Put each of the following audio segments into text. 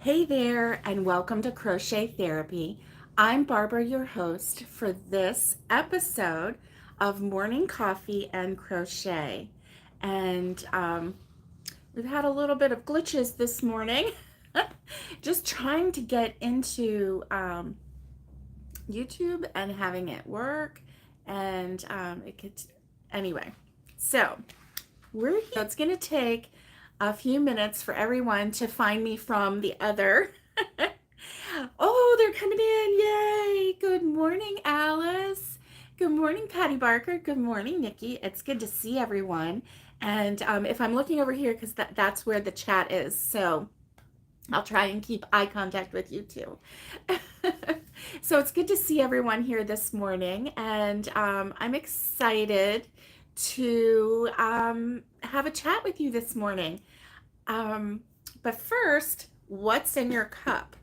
Hey there, and welcome to Crochet Therapy. I'm Barbara, your host for this episode of Morning Coffee and Crochet. And we've had a little bit of glitches this morning, just trying to get into YouTube and having it work. And it could, anyway, so we're here. It's going to take a few minutes for everyone to find me from the other. Oh, they're coming in. Yay. Good morning, Alice. Good morning, Patty Barker. Good morning, Nikki. It's good to see everyone. And if I'm looking over here, because that's where the chat is. So I'll try and keep eye contact with you too. So it's good to see everyone here this morning. And I'm excited to have a chat with you this morning. But first, what's in your cup?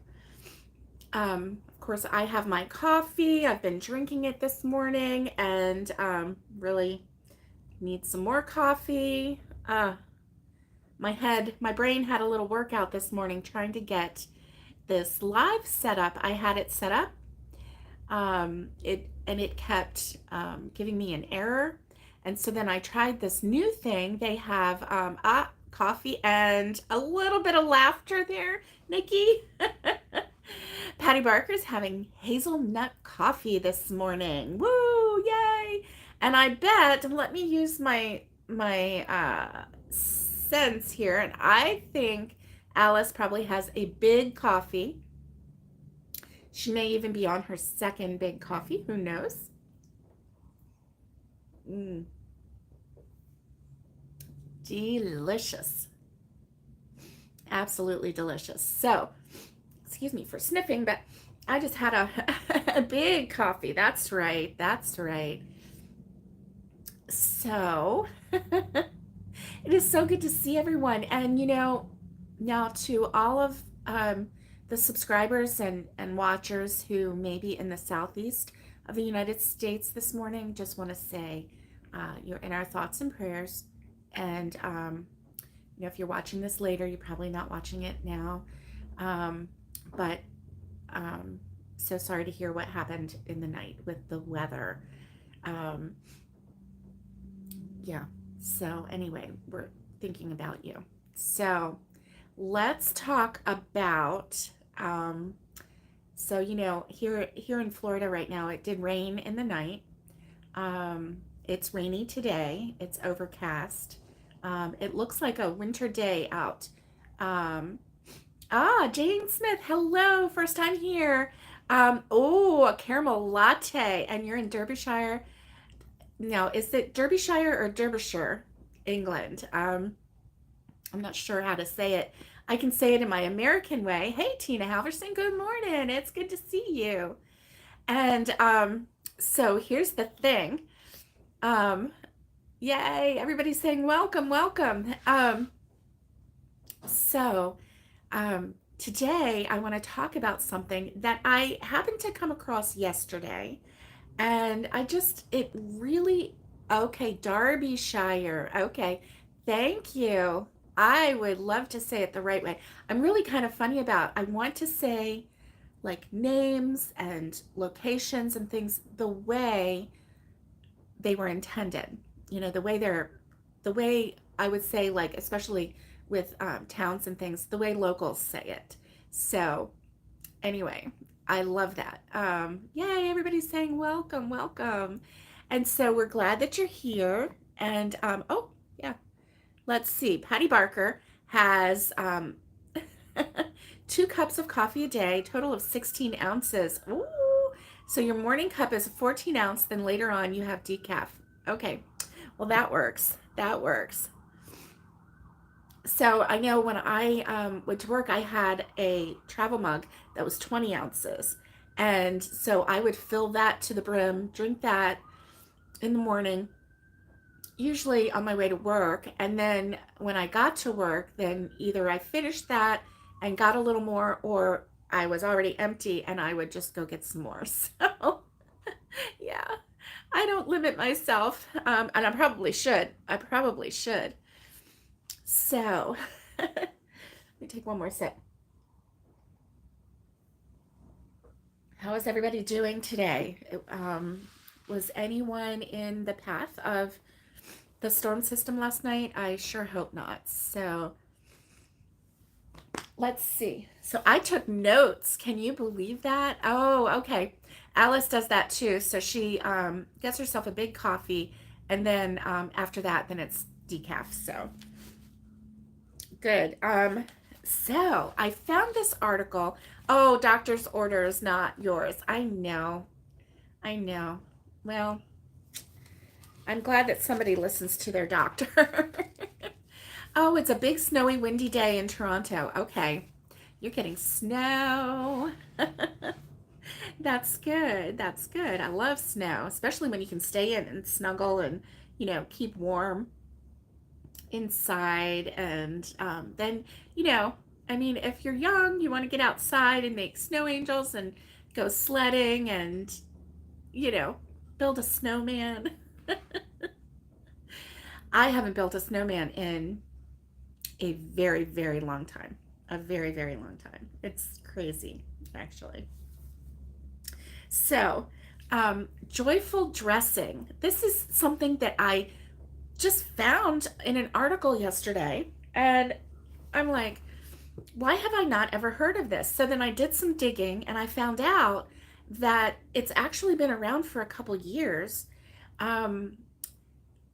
Of course, I have my coffee. I've been drinking it this morning and really need some more coffee. My brain had a little workout this morning trying to get this live set up. I had it set up. It kept giving me an error. And so then I tried this new thing. They have coffee and a little bit of laughter there, Nikki. Patty Barker's having hazelnut coffee this morning. Woo, yay! And I bet, let me use my sense here, and I think Alice probably has a big coffee. She may even be on her second big coffee. Who knows? Delicious. Absolutely delicious. So, excuse me for sniffing, but I just had a big coffee. That's right. That's right. So, it is so good to see everyone. And, now to all of the subscribers and watchers who may be in the southeast of the United States this morning, just want to say you're in our thoughts and prayers. And, if you're watching this later, you're probably not watching it now. But so sorry to hear what happened in the night with the weather. Yeah. So anyway, we're thinking about you. So let's talk about, here in Florida right now, it did rain in the night. It's rainy today. It's overcast. It looks like a winter day out. Jane Smith, hello, first time here. A caramel latte, and you're in Derbyshire. Now, is it Derbyshire or Derbyshire, England? I'm not sure how to say it. I can say it in my American way. Hey, Tina Halverson, good morning. It's good to see you. And so here's the thing. Yay, everybody's saying welcome, welcome. Today I want to talk about something that I happened to come across yesterday, and Derbyshire. Okay, thank you. I would love to say it the right way. I'm really kind of funny I want to say like names and locations and things the way they were intended. The way I would say, like, especially with towns and things, the way locals say it. So anyway, I love that. Yay, everybody's saying welcome, welcome. And so we're glad that you're here. And let's see. Patty Barker has 2 cups of coffee a day, total of 16 ounces. Ooh. So your morning cup is a 14 ounce, then later on you have decaf. Okay, well that works. That works. So I know when I went to work, I had a travel mug that was 20 ounces. And so I would fill that to the brim, drink that in the morning, usually on my way to work. And then when I got to work, then either I finished that and got a little more, or I was already empty and I would just go get some more. So yeah, I don't limit myself. And I probably should. So let me take one more sip. How is everybody doing today? Was anyone in the path of the storm system last night? I sure hope not. So let's see. So I took notes. Can you believe that? Oh, okay. Alice does that too. So she gets herself a big coffee, and then after that, then it's decaf. So good. So I found this article. Oh, doctor's orders, not yours. I know. I know. Well, I'm glad that somebody listens to their doctor. Oh, it's a big snowy, windy day in Toronto. Okay. You're getting snow. That's good. That's good. I love snow, especially when you can stay in and snuggle and, keep warm inside. And then, if you're young, you want to get outside and make snow angels and go sledding and, build a snowman. I haven't built a snowman in a very, very long time. A very, very long time. It's crazy, actually. So, joyful dressing. This is something that I just found in an article yesterday. And I'm like, why have I not ever heard of this? So then I did some digging and I found out that it's actually been around for a couple years. The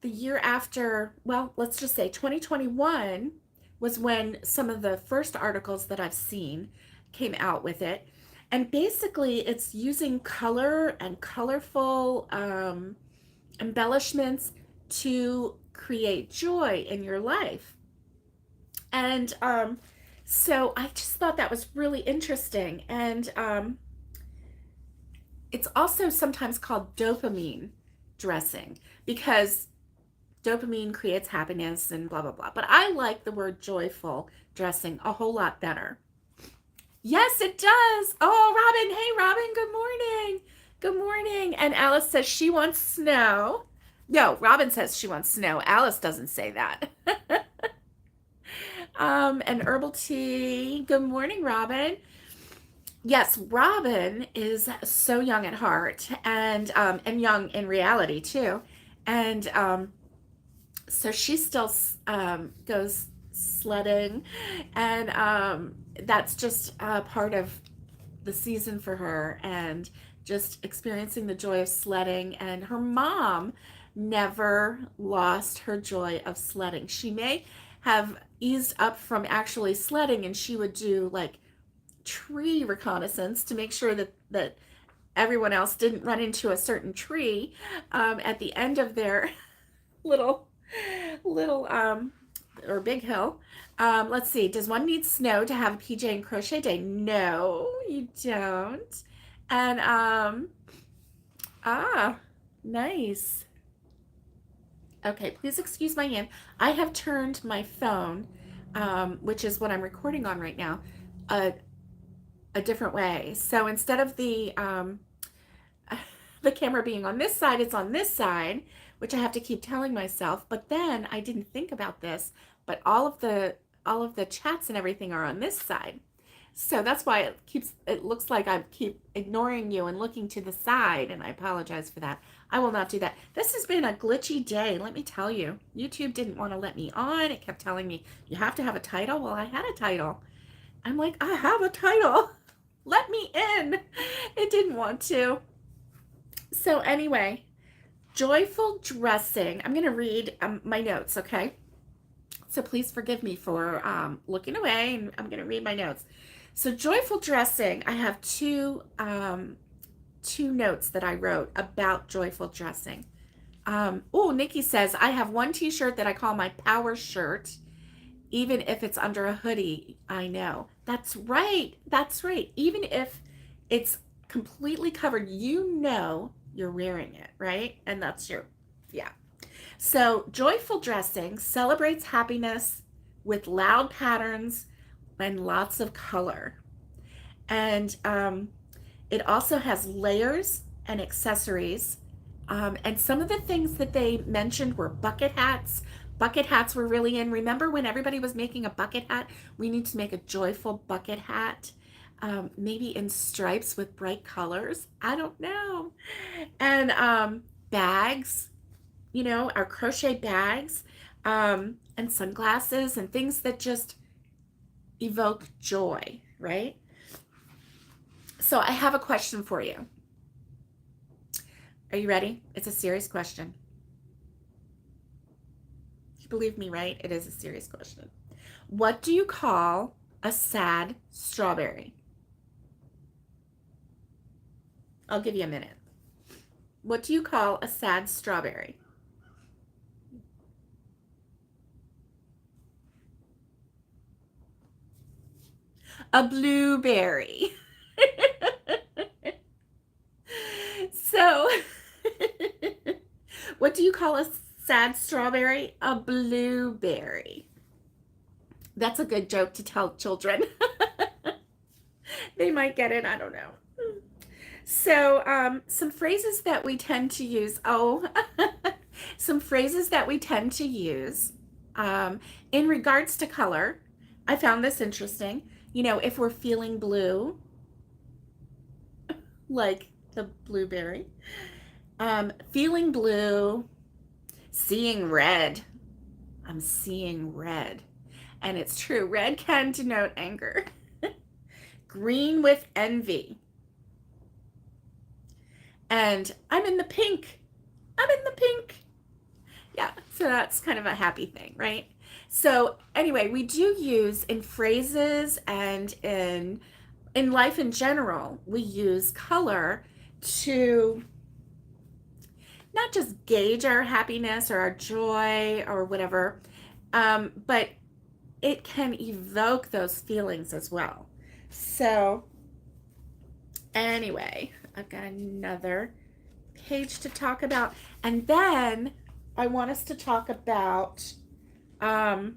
year after, well, let's just say 2021 was when some of the first articles that I've seen came out with it. And basically, it's using color and colorful embellishments to create joy in your life. And so I just thought that was really interesting. And it's also sometimes called dopamine dressing because dopamine creates happiness and blah, blah, blah. But I like the word joyful dressing a whole lot better. Yes, it does. Oh, Robin. Hey, Robin. Good morning. Good morning. And Alice says she wants snow. No, Robin says she wants snow. Alice doesn't say that. And herbal tea. Good morning, Robin. Yes, Robin is so young at heart and young in reality too. And so she still goes sledding, and that's just part of the season for her, and just experiencing the joy of sledding. And her mom never lost her joy of sledding. She may have eased up from actually sledding, and she would do like tree reconnaissance to make sure that everyone else didn't run into a certain tree at the end of their little or big hill. Let's see. Does one need snow to have a PJ and crochet day? No, you don't. And nice. Okay, please excuse my hand. I have turned my phone, which is what I'm recording on right now, a different way. So instead of the camera being on this side, it's on this side, which I have to keep telling myself. But then I didn't think about this, but all of the chats and everything are on this side. So that's why it looks like I keep ignoring you and looking to the side, and I apologize for that. I will not do that. This has been a glitchy day, let me tell you. YouTube didn't want to let me on. It kept telling me, you have to have a title. Well, I had a title. I'm like, I have a title. Let me in. It didn't want to. So anyway, joyful dressing. I'm going to read my notes, okay? So please forgive me for looking away, and I'm going to read my notes. So joyful dressing, I have two notes that I wrote about joyful dressing. Nikki says, I have one t-shirt that I call my power shirt, even if it's under a hoodie. I know. That's right. That's right. Even if it's completely covered, you're wearing it, right? And that's yeah. So joyful dressing celebrates happiness with loud patterns and lots of color. And it also has layers and accessories. And some of the things that they mentioned were bucket hats. Bucket hats were really in. Remember when everybody was making a bucket hat? We need to make a joyful bucket hat. maybe in stripes with bright colors. I don't know. And bags, you know, our crochet bags, and sunglasses and things that just evoke joy, right? So I have a question for you. Are you ready? It's a serious question. You believe me, right? It is a serious question. What do you call a sad strawberry? I'll give you a minute. What do you call a sad strawberry? A blueberry. So, what do you call a sad strawberry? A blueberry. That's a good joke to tell children. They might get it. I don't know. So, some phrases that we tend to use. Oh, some phrases that we tend to use in regards to color. I found this interesting. You know, if we're feeling blue, like the blueberry, feeling blue, seeing red. I'm seeing red. And it's true. Red can denote anger. Green with envy. And I'm in the pink. I'm in the pink. Yeah, so that's kind of a happy thing, right? So anyway, we do use in phrases and in life in general, we use color to not just gauge our happiness or our joy or whatever, but it can evoke those feelings as well. So anyway, I've got another page to talk about. And then I want us to talk about, yeah.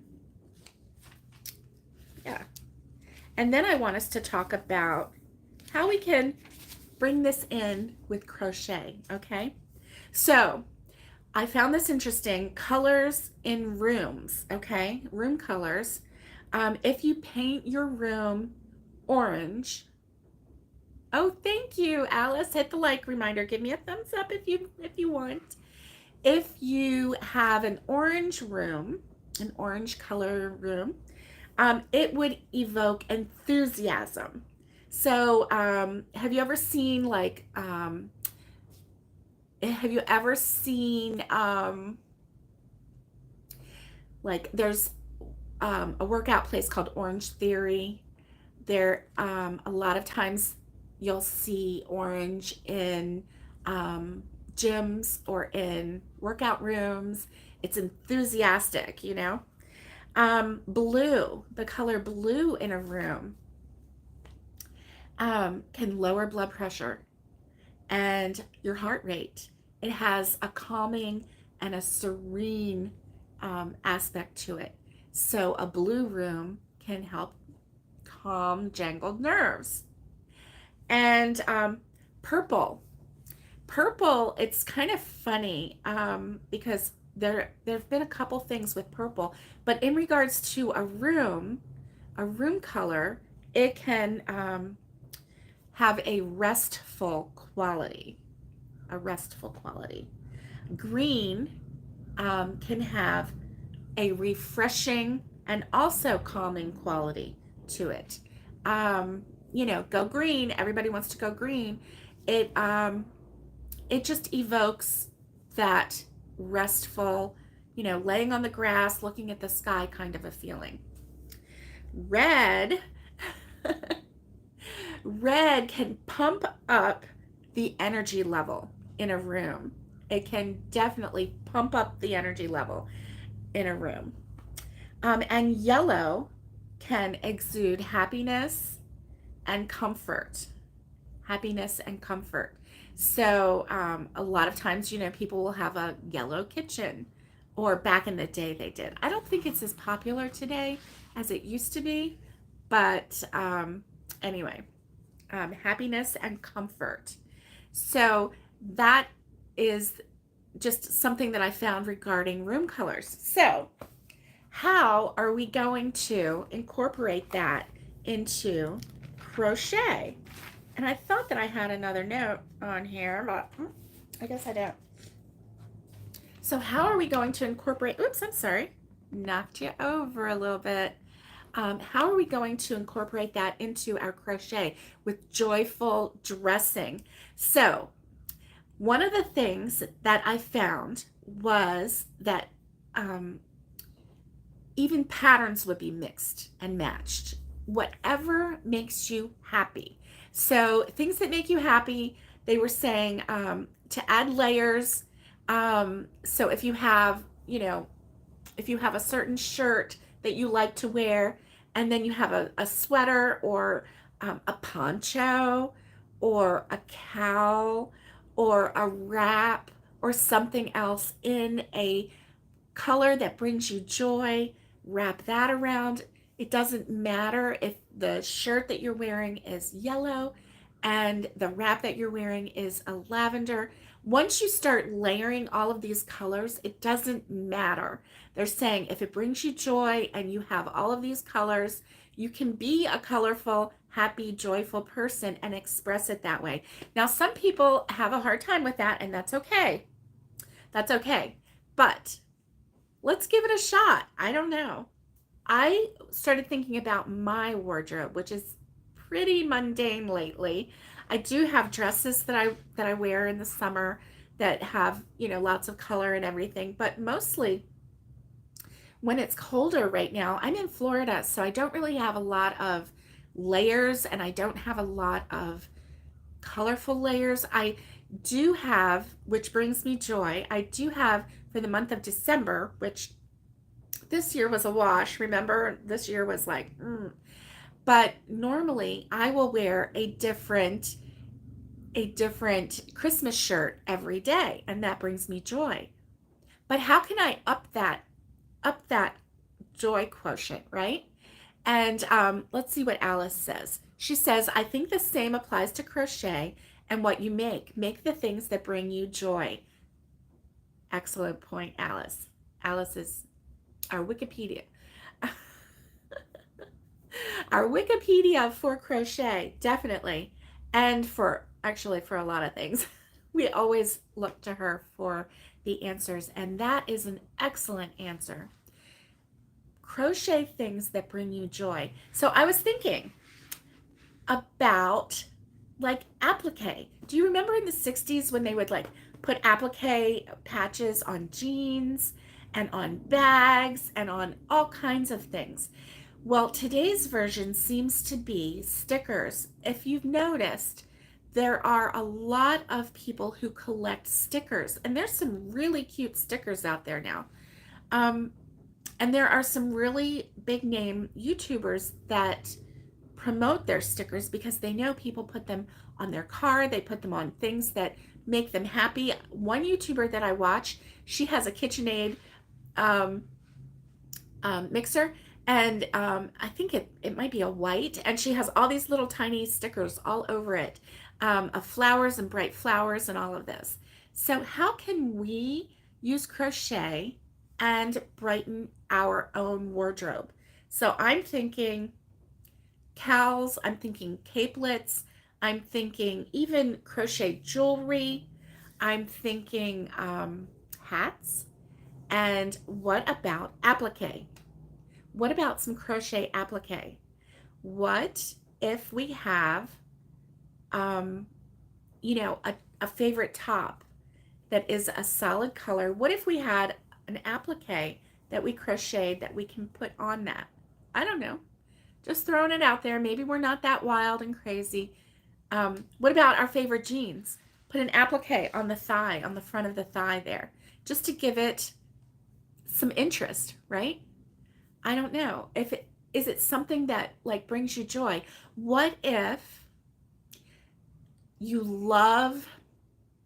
And then I want us to talk about how we can bring this in with crochet, okay? So I found this interesting. Colors in rooms, okay? Room colors. If you paint your room orange. Oh, thank you, Alice. Hit the like reminder. Give me a thumbs up if you want. If you have an orange room, an orange color room, it would evoke enthusiasm. So, have you ever seen like like there's a workout place called Orange Theory. There a lot of times you'll see orange in gyms or in workout rooms. It's enthusiastic, you know. Blue, the color blue in a room can lower blood pressure and your heart rate. It has a calming and a serene aspect to it. So a blue room can help calm jangled nerves. And purple. Purple, it's kind of funny because there've been a couple things with purple, but in regards to a room color, it can have a restful quality. A restful quality. Green can have a refreshing and also calming quality to it. You know, go green. Everybody wants to go green. It just evokes that restful, you know, laying on the grass, looking at the sky kind of a feeling. Red, red can pump up the energy level in a room. It can definitely pump up the energy level in a room. And yellow can exude happiness and comfort. Happiness and comfort. So a lot of times, you know, people will have a yellow kitchen, or back in the day they did. I don't think it's as popular today as it used to be, but anyway, happiness and comfort. So that is just something that I found regarding room colors. So how are we going to incorporate that into crochet. And I thought that I had another note on here, but I guess I don't. So how are we going to incorporate, oops, I'm sorry, knocked you over a little bit. How are we going to incorporate that into our crochet with joyful dressing? So one of the things that I found was that even patterns would be mixed and matched. Whatever makes you happy. So things that make you happy, they were saying to add layers. So if you have, if you have a certain shirt that you like to wear, and then you have a sweater or a poncho or a cowl or a wrap or something else in a color that brings you joy, wrap that around. It doesn't matter if the shirt that you're wearing is yellow and the wrap that you're wearing is a lavender. Once you start layering all of these colors, it doesn't matter. They're saying if it brings you joy and you have all of these colors, you can be a colorful, happy, joyful person and express it that way. Now, some people have a hard time with that, and that's okay. That's okay. But let's give it a shot. I don't know. I started thinking about my wardrobe, which is pretty mundane lately. I do have dresses that I wear in the summer that have, lots of color and everything, but mostly when it's colder right now, I'm in Florida, so I don't really have a lot of layers and I don't have a lot of colorful layers. I do have, which brings me joy, I do have for the month of December, which this year was a wash. Remember, this year was like, but normally I will wear a different Christmas shirt every day, and that brings me joy. But how can I up that joy quotient, right? And let's see what Alice says. She says, I think the same applies to crochet and what you make. Make the things that bring you joy. Excellent point, Alice. Alice is our Wikipedia. Our Wikipedia for crochet, definitely. And for a lot of things. We always look to her for the answers, and that is an excellent answer. Crochet things that bring you joy. So I was thinking about like applique. Do you remember in the 60s when they would like put applique patches on jeans and on bags and on all kinds of things? Well, today's version seems to be stickers. If you've noticed, there are a lot of people who collect stickers, and there's some really cute stickers out there now. And there are some really big name YouTubers that promote their stickers because they know people put them on their car, they put them on things that make them happy. One YouTuber that I watch, she has a KitchenAid mixer, and I think it might be a white, and she has all these little tiny stickers all over it of flowers and bright flowers and all of this. So how can we use crochet and brighten our own wardrobe? So I'm thinking cowls, I'm thinking capelets, I'm thinking even crochet jewelry, I'm thinking hats. And what about applique? What about some crochet applique? What if we have, a favorite top that is a solid color? What if we had an applique that we crocheted that we can put on that? I don't know. Just throwing it out there. Maybe we're not that wild and crazy. What about our favorite jeans? Put an applique on the thigh, on the front of the thigh there, just to give it some interest, right? I don't know. Is it something that like brings you joy? What if you love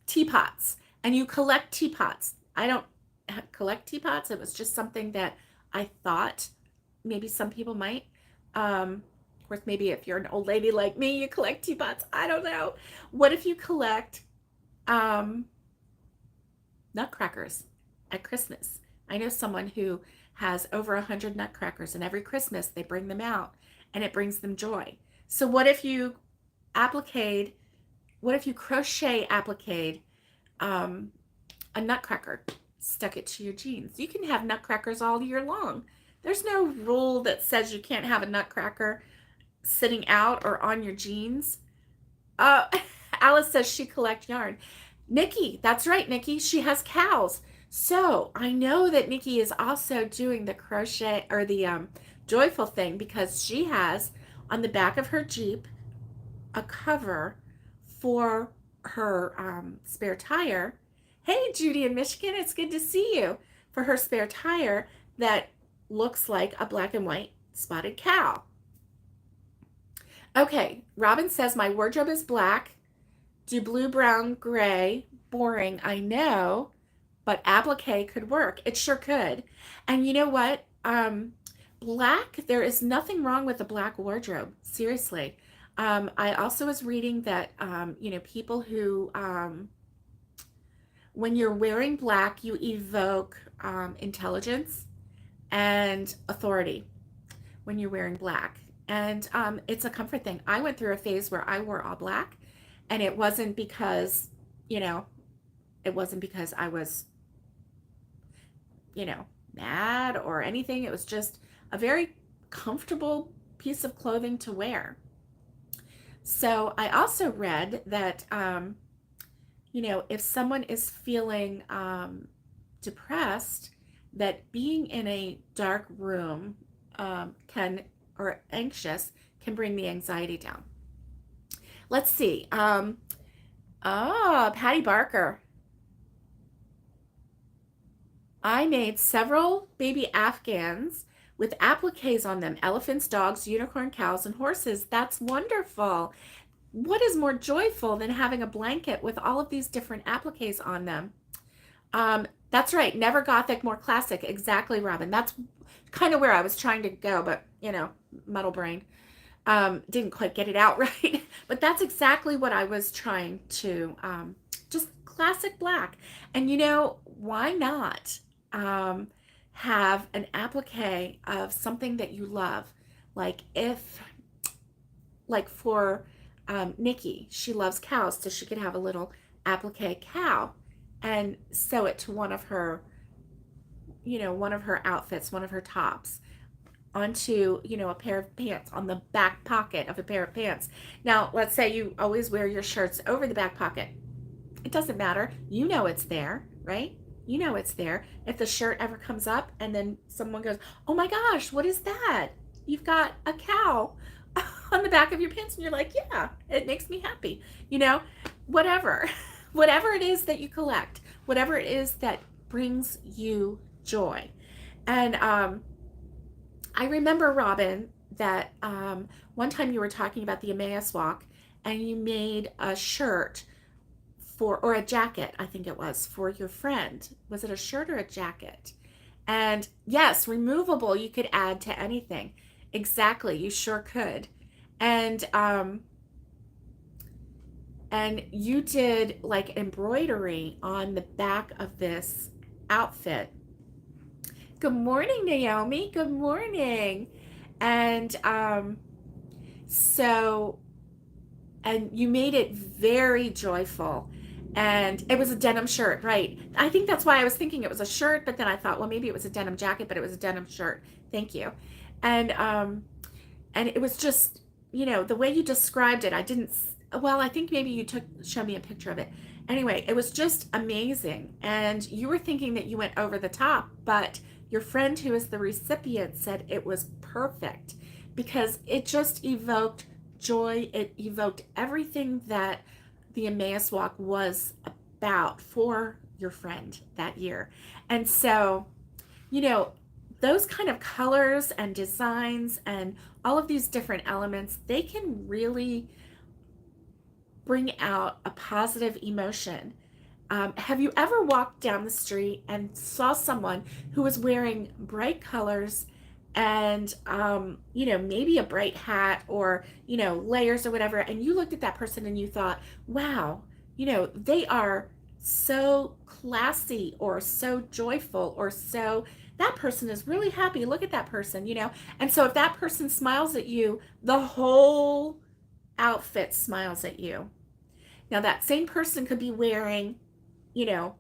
teapots and you collect teapots? I don't collect teapots. It was just something that I thought maybe some people might. Of course, maybe if you're an old lady like me, you collect teapots. I don't know. What if you collect nutcrackers at Christmas? I know someone who has over 100 nutcrackers, and every Christmas they bring them out and it brings them joy. So what if you appliqued, what if you crochet appliqued um, a nutcracker, stuck it to your jeans? You can have nutcrackers all year long. There's no rule that says you can't have a nutcracker sitting out or on your jeans. Uh, Alice says she collects yarn. Nikki, that's right, Nikki. She has cows. So I know that Nikki is also doing the crochet or the joyful thing because she has on the back of her Jeep a cover for her spare tire. Hey, Judy in Michigan, it's good to see you. For her spare tire that looks like a black and white spotted cow. Okay, Robin says my wardrobe is black. Do blue, brown, gray. Boring, I know, but applique could work. It sure could. And you know what? Black, there is nothing wrong with a black wardrobe. Seriously. I also was reading that, people who, when you're wearing black, you evoke intelligence and authority when you're wearing black. And it's a comfort thing. I went through a phase where I wore all black, and it wasn't because, it wasn't because I was, mad or anything. It was just a very comfortable piece of clothing to wear. So I also read that, if someone is feeling depressed, that being in a dark room or anxious can bring the anxiety down. Let's see. Patty Barker. I made several baby Afghans with appliques on them. Elephants, dogs, unicorn, cows, and horses. That's wonderful. What is more joyful than having a blanket with all of these different appliques on them? That's right. Never Gothic, more classic. Exactly, Robin. That's kind of where I was trying to go, but, muddle brain. Didn't quite get it out right. But that's exactly what I was trying to, just classic black. And, why not have an applique of something that you love? Like for Nikki, she loves cows, so she could have a little applique cow and sew it to one of her outfits, one of her tops, onto, a pair of pants, on the back pocket of a pair of pants. Now, let's say you always wear your shirts over the back pocket. It doesn't matter. It's there, right? It's there. If the shirt ever comes up and then someone goes, oh my gosh, what is that? You've got a cow on the back of your pants, and you're like, yeah, it makes me happy. Whatever it is that you collect, whatever it is that brings you joy. And I remember, Robin, that one time you were talking about the Emmaus Walk, and you made a shirt or a jacket, I think it was, for your friend. Was it a shirt or a jacket? And yes, removable, you could add to anything. Exactly, you sure could. And you did like embroidery on the back of this outfit. Good morning, Naomi. Good morning. And and you made it very joyful. And it was a denim shirt, right? I think that's why I was thinking it was a shirt, but then I thought, well, maybe it was a denim jacket, but it was a denim shirt. Thank you. And it was just, the way you described it, I think maybe you showed me a picture of it. Anyway, it was just amazing. And you were thinking that you went over the top, but your friend who is the recipient said it was perfect because it just evoked joy. It evoked everything that the Emmaus Walk was about for your friend that year. And so, those kind of colors and designs and all of these different elements, they can really bring out a positive emotion. Have you ever walked down the street and saw someone who was wearing bright colors and, maybe a bright hat or, layers or whatever, and you looked at that person and you thought, wow, they are so classy or so joyful or so that person is really happy. Look at that person, you know? And so if that person smiles at you, the whole outfit smiles at you. Now, that same person could be wearing, you know,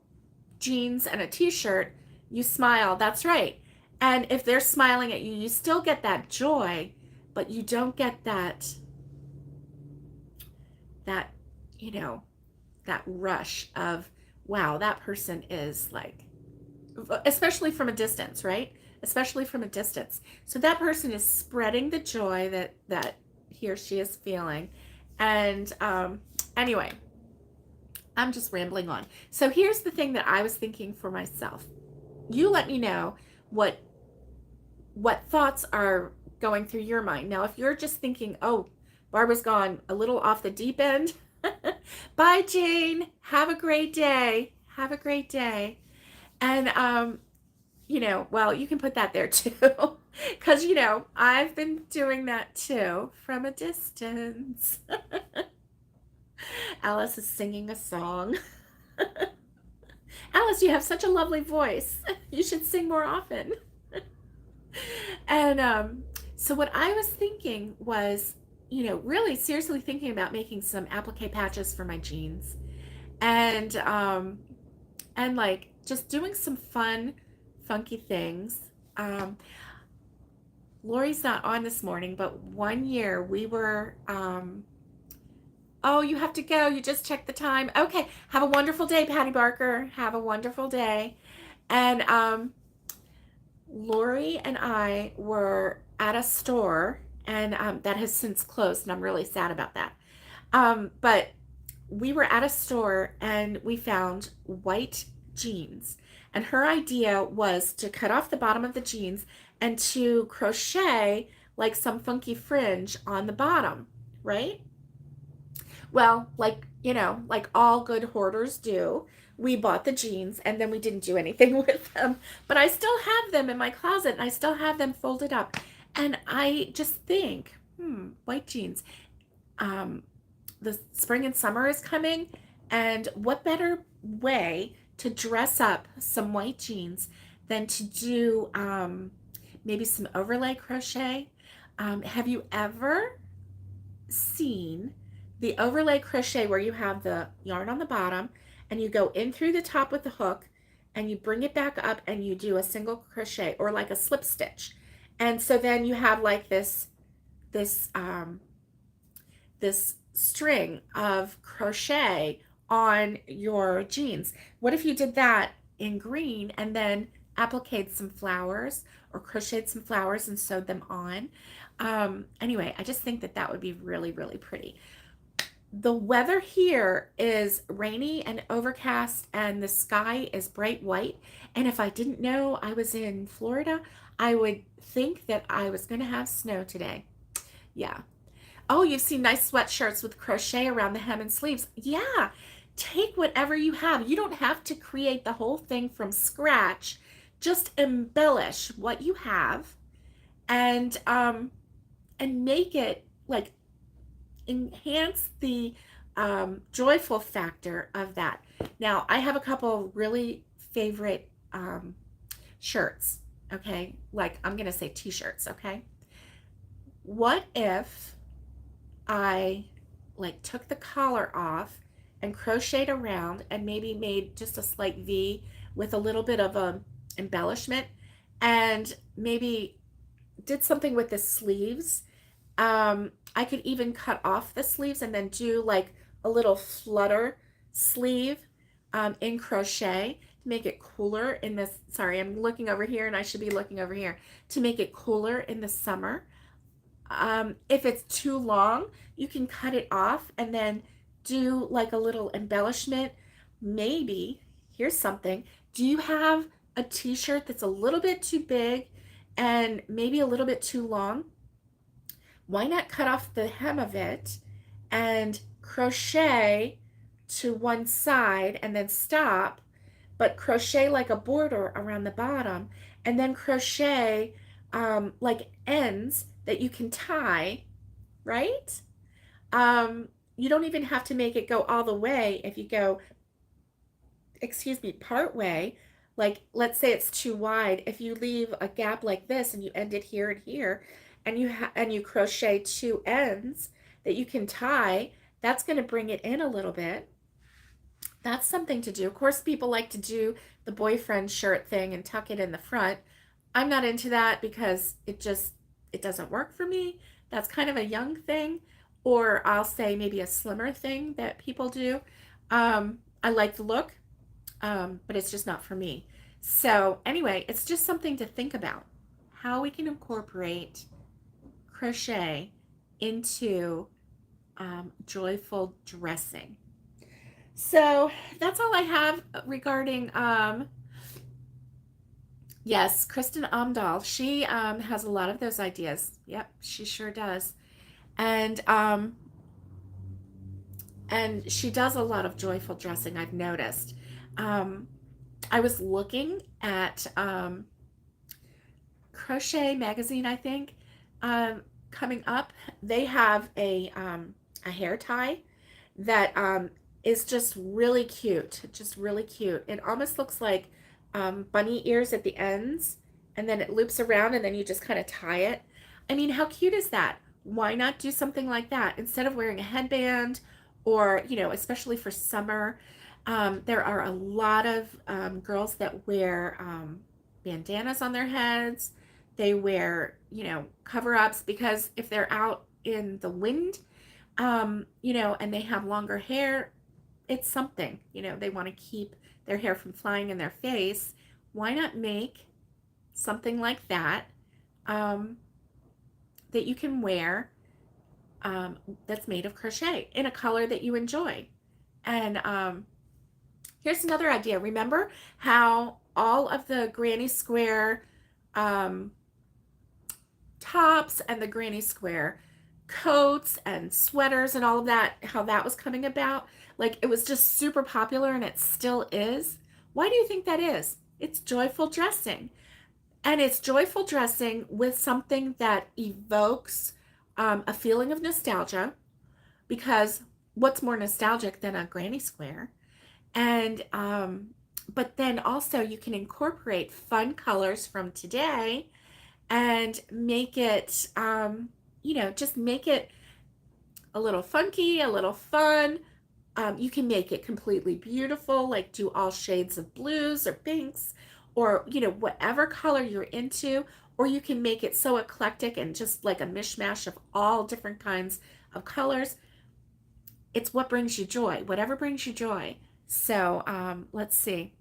jeans and a t-shirt. You smile, that's right. And if they're smiling at you, you still get that joy, but you don't get that, you know, that rush of, wow, that person is like, especially from a distance, right? Especially from a distance. So that person is spreading the joy that he or she is feeling. And anyway, I'm just rambling on. So here's the thing that I was thinking for myself. You let me know what thoughts are going through your mind. Now, if you're just thinking, oh, Barbara's gone a little off the deep end, bye, Jane. Have a great day. Have a great day. And, you know, well, you can put that there too. Because, you know, I've been doing that too from a distance. Alice is singing a song. Alice, you have such a lovely voice. You should sing more often. And so what I was thinking was, you know, really seriously thinking about making some applique patches for my jeans, and like just doing some fun, funky things. Um, Lori's not on this morning, but one year we were. Oh, you have to go. You just checked the time. Okay. Have a wonderful day, Patty Barker. Have a wonderful day. And Lori and I were at a store, and that has since closed, and I'm really sad about that. But we were at a store and we found white jeans. And her idea was to cut off the bottom of the jeans and to crochet like some funky fringe on the bottom, right? Well, like, you know, like all good hoarders do, we bought the jeans and then we didn't do anything with them. But I still have them in my closet and I still have them folded up. And I just think, white jeans. Um, the spring and summer is coming, and what better way to dress up some white jeans than to do maybe some overlay crochet? Have you ever seen the overlay crochet where you have the yarn on the bottom and you go in through the top with the hook and you bring it back up and you do a single crochet or like a slip stitch? And so then you have like this this string of crochet on your jeans. What if you did that in green and then appliqued some flowers or crocheted some flowers and sewed them on? Anyway, I just think that that would be really, really pretty. The weather here is rainy and overcast, and the sky is bright white. And if I didn't know I was in Florida, I would think that I was going to have snow today. Yeah. Oh, you've seen nice sweatshirts with crochet around the hem and sleeves. Yeah. Take whatever you have. You don't have to create the whole thing from scratch. Just embellish what you have, and make it like enhance the joyful factor of that. Now, I have a couple really favorite shirts, okay? Like, I'm going to say t-shirts, okay? What if I like took the collar off and crocheted around and maybe made just a slight V with a little bit of a embellishment, and maybe did something with the sleeves? I could even cut off the sleeves and then do like a little flutter sleeve in crochet to make it cooler in this. Sorry, I'm looking over here and I should be looking over here to make it cooler in the summer. If it's too long, you can cut it off and then do like a little embellishment. Maybe, here's something. Do you have a t-shirt that's a little bit too big and maybe a little bit too long? Why not cut off the hem of it and crochet to one side and then stop, but crochet like a border around the bottom, and then crochet like ends that you can tie, right? You don't even have to make it go all the way. If you go, excuse me, part way, Like, let's say it's too wide. If you leave a gap like this and you end it here and here, and you crochet two ends that you can tie, that's going to bring it in a little bit. That's something to do. Of course, people like to do the boyfriend shirt thing and tuck it in the front. I'm not into that because it doesn't work for me. That's kind of a young thing, or I'll say maybe a slimmer thing that people do. I like the look, but it's just not for me. So anyway, it's just something to think about, how we can incorporate crochet into joyful dressing. So that's all I have regarding, yes, Kristen Amdahl. She has a lot of those ideas. Yep, she sure does. And she does a lot of joyful dressing, I've noticed. I was looking at Crochet magazine, I think, coming up. They have a hair tie that is just really cute. Just really cute. It almost looks like bunny ears at the ends, and then it loops around, and then you just kind of tie it. I mean, how cute is that? Why not do something like that instead of wearing a headband, or, you know, especially for summer? There are a lot of girls that wear bandanas on their heads. They wear, you know, cover-ups, because if they're out in the wind, you know, and they have longer hair, it's something, you know, they want to keep their hair from flying in their face. Why not make something like that, that you can wear, that's made of crochet in a color that you enjoy? And here's another idea. Remember how all of the granny square tops and the granny square coats and sweaters and all of that, how that was coming about? Like, it was just super popular, and it still is. Why do you think that is? It's joyful dressing. And it's joyful dressing with something that evokes a feeling of nostalgia, because what's more nostalgic than a granny square? And but then also you can incorporate fun colors from today and make it, you know, just make it a little funky, a little fun. You can make it completely beautiful, like do all shades of blues or pinks, or, you know, whatever color you're into. Or you can make it so eclectic and just like a mishmash of all different kinds of colors. It's what brings you joy, whatever brings you joy. So let's see.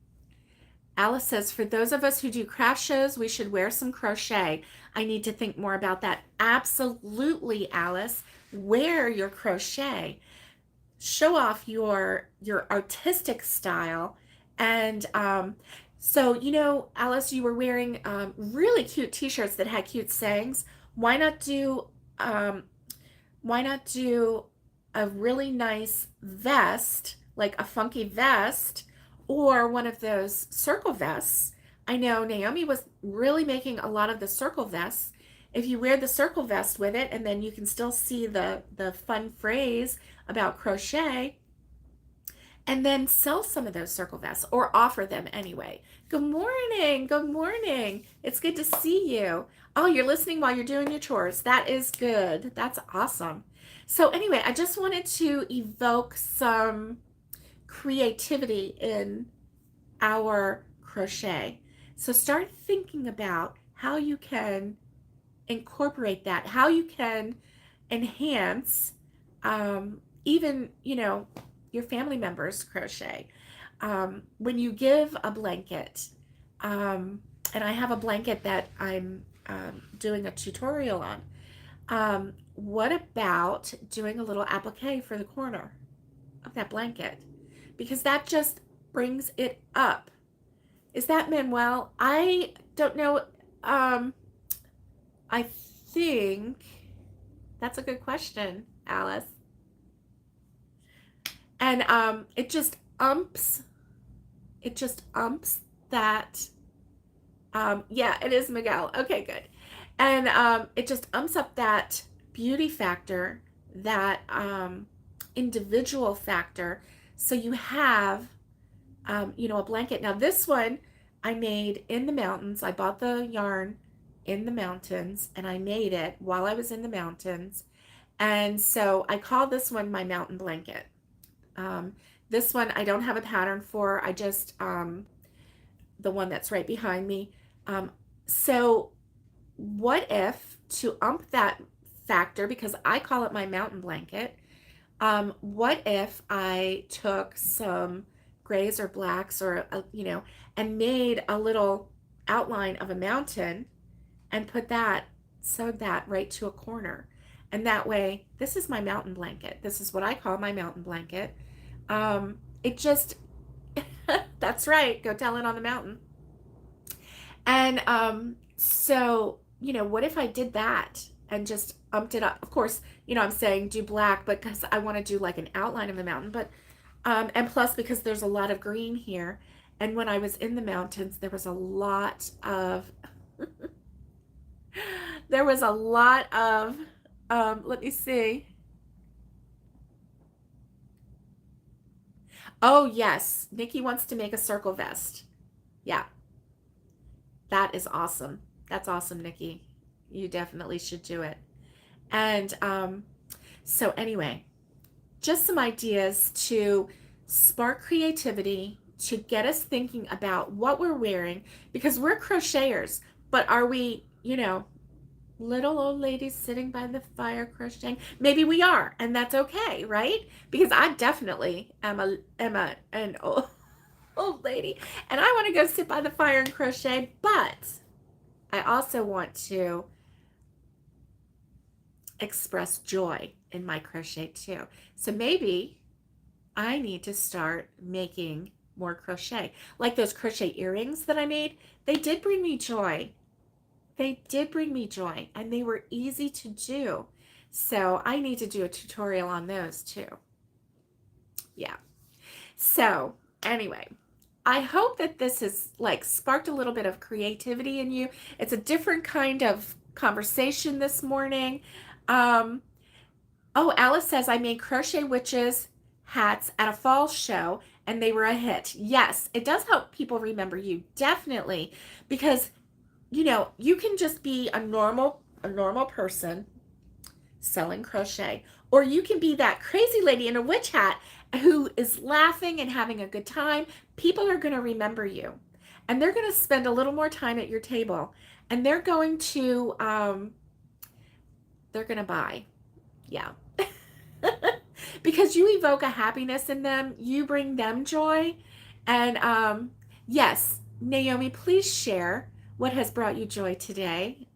Alice says, for those of us who do craft shows, we should wear some crochet. I need to think more about that. Absolutely, Alice. Wear your crochet. Show off your artistic style. And so, you know, Alice, you were wearing really cute t-shirts that had cute sayings. Why not do a really nice vest, like a funky vest, or one of those circle vests? I know Naomi was really making a lot of the circle vests. If you wear the circle vest with it, and then you can still see the fun phrase about crochet, and then sell some of those circle vests, or offer them anyway. Good morning. Good morning. It's good to see you. Oh, you're listening while you're doing your chores. That is good. That's awesome. So anyway, I just wanted to evoke some creativity in our crochet. So start thinking about how you can incorporate that, how you can enhance, even, you know, your family members' crochet. When you give a blanket, and I have a blanket that I'm doing a tutorial on, what about doing a little applique for the corner of that blanket? Because that just brings it up. Is that Manuel? I don't know. I think that's a good question, Alice. And it just umps that, yeah, it is Miguel. Okay, good. And it just umps up that beauty factor, that individual factor. So you have, you know, a blanket. Now this one, I made in the mountains. I bought the yarn in the mountains and I made it while I was in the mountains. And so I call this one my mountain blanket. Um, this one I don't have a pattern for. I just, the one that's right behind me. So what if, to ump that factor, because I call it my mountain blanket, what if I took some grays or blacks or, and made a little outline of a mountain and sewed that right to a corner. And that way, this is my mountain blanket. This is what I call my mountain blanket. It just, that's right, go tell it on the mountain. And so, what if I did that and just umped it up? Of course, I'm saying do black because I want to do like an outline of the mountain, but and plus because there's a lot of green here. And when I was in the mountains, there was a lot of let me see. Oh, yes. Nikki wants to make a circle vest. Yeah, that is awesome. That's awesome, Nikki. You definitely should do it. And so anyway, just some ideas to spark creativity, to get us thinking about what we're wearing, because we're crocheters, but are we, little old ladies sitting by the fire crocheting? Maybe we are, and that's okay, right? Because I definitely am an old lady, and I want to go sit by the fire and crochet, but I also want to express joy in my crochet too. So maybe I need to start making more crochet. Like those crochet earrings that I made, they did bring me joy. They did bring me joy, and they were easy to do. So I need to do a tutorial on those too. Yeah. So anyway, I hope that this has like sparked a little bit of creativity in you. It's a different kind of conversation this morning. Oh, Alice says I made crochet witches hats at a fall show and they were a hit. Yes, it does help people remember you, definitely, because you can just be a normal person selling crochet, or you can be that crazy lady in a witch hat who is laughing and having a good time. People are going to remember you, and they're going to spend a little more time at your table, and they're going to buy. Yeah. Because you evoke a happiness in them, you bring them joy. And yes, Naomi, please share what has brought you joy today.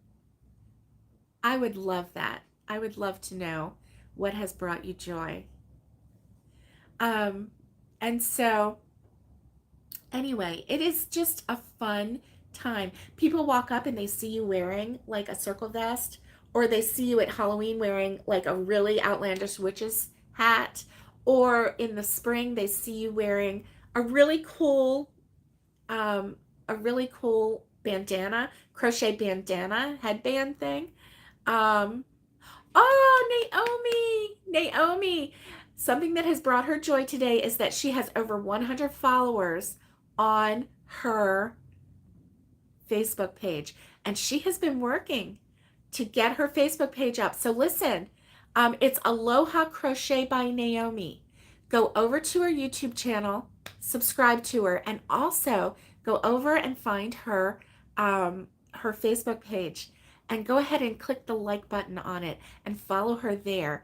I would love that. I would love to know what has brought you joy. And so anyway, it is just a fun time. People walk up and they see you wearing like a circle vest, or they see you at Halloween wearing like a really outlandish witch's hat, or in the spring they see you wearing a really cool bandana, crochet bandana headband thing. Oh, Naomi, something that has brought her joy today is that she has over 100 followers on her Facebook page, and she has been working to get her Facebook page up. So listen, it's Aloha Crochet by Naomi. Go over to her YouTube channel, subscribe to her, and also go over and find her her Facebook page, and go ahead and click the like button on it and follow her there.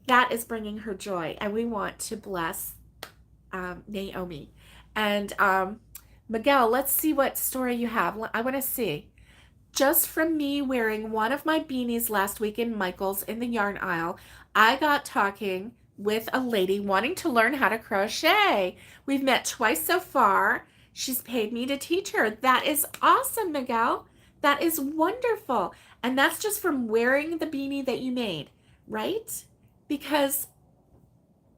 That is bringing her joy, and we want to bless Naomi. And Miguel, let's see what story you have. I want to see. Just from me wearing one of my beanies last week in Michael's in the yarn aisle, I got talking with a lady wanting to learn how to crochet. We've met twice so far. She's paid me to teach her. That is awesome, Miguel. That is wonderful. And that's just from wearing the beanie that you made, right? Because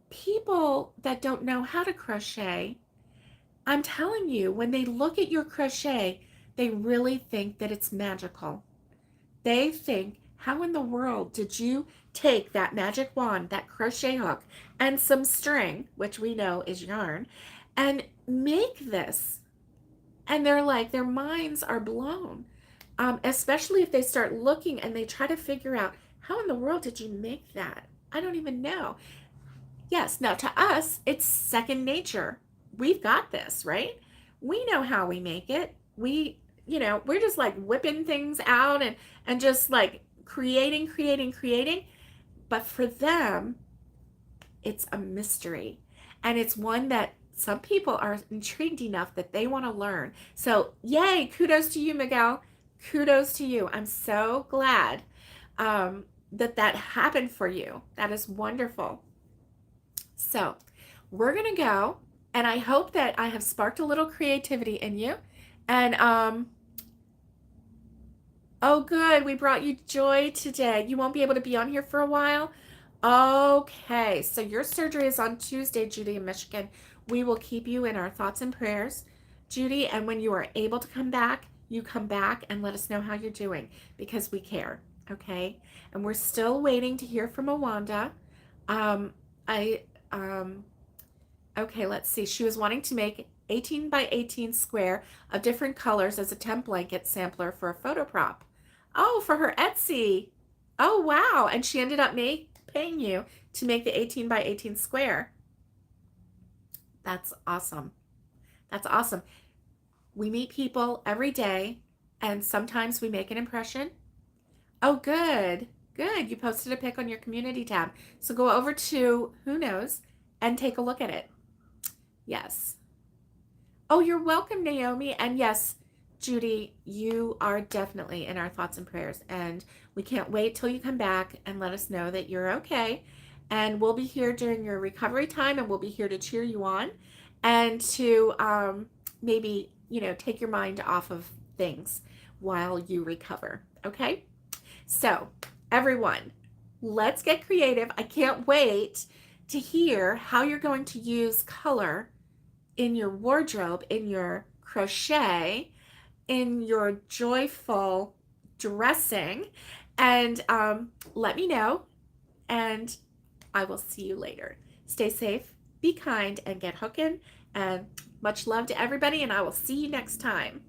people that don't know how to crochet, I'm telling you, when they look at your crochet, they really think that it's magical. They think, how in the world did you take that magic wand, that crochet hook, and some string, which we know is yarn, and make this? And they're like, their minds are blown, especially if they start looking and they try to figure out, how in the world did you make that? I don't even know. Yes, now to us, it's second nature. We've got this, right? We know how we make it. We're just like whipping things out and just like creating. But for them, it's a mystery. And it's one that some people are intrigued enough that they want to learn. So, yay, kudos to you, Miguel. Kudos to you. I'm so glad that happened for you. That is wonderful. So, we're going to go, and I hope that I have sparked a little creativity in you. And, oh, good. We brought you joy today. You won't be able to be on here for a while. Okay, so your surgery is on Tuesday, Judy, in Michigan. We will keep you in our thoughts and prayers, Judy, and when you are able to come back, you come back and let us know how you're doing because we care, okay? And we're still waiting to hear from Awanda. Okay, let's see. She was wanting to make 18 by 18 square of different colors as a tent blanket sampler for a photo prop. Oh, for her Etsy. Oh, wow. And she ended up paying you to make the 18 by 18 square. That's awesome. That's awesome. We meet people every day, and sometimes we make an impression. Oh, good. Good. You posted a pic on your community tab. So go over to Who Knows and take a look at it. Yes. Oh, you're welcome, Naomi. And yes, Judy, you are definitely in our thoughts and prayers. And we can't wait till you come back and let us know that you're okay. And we'll be here during your recovery time, and we'll be here to cheer you on and to maybe, take your mind off of things while you recover. Okay? So, everyone, let's get creative. I can't wait to hear how you're going to use color in your wardrobe, in your crochet, in your joyful dressing, and let me know, and I will see you later. Stay safe, be kind, and get hooking, and much love to everybody, and I will see you next time.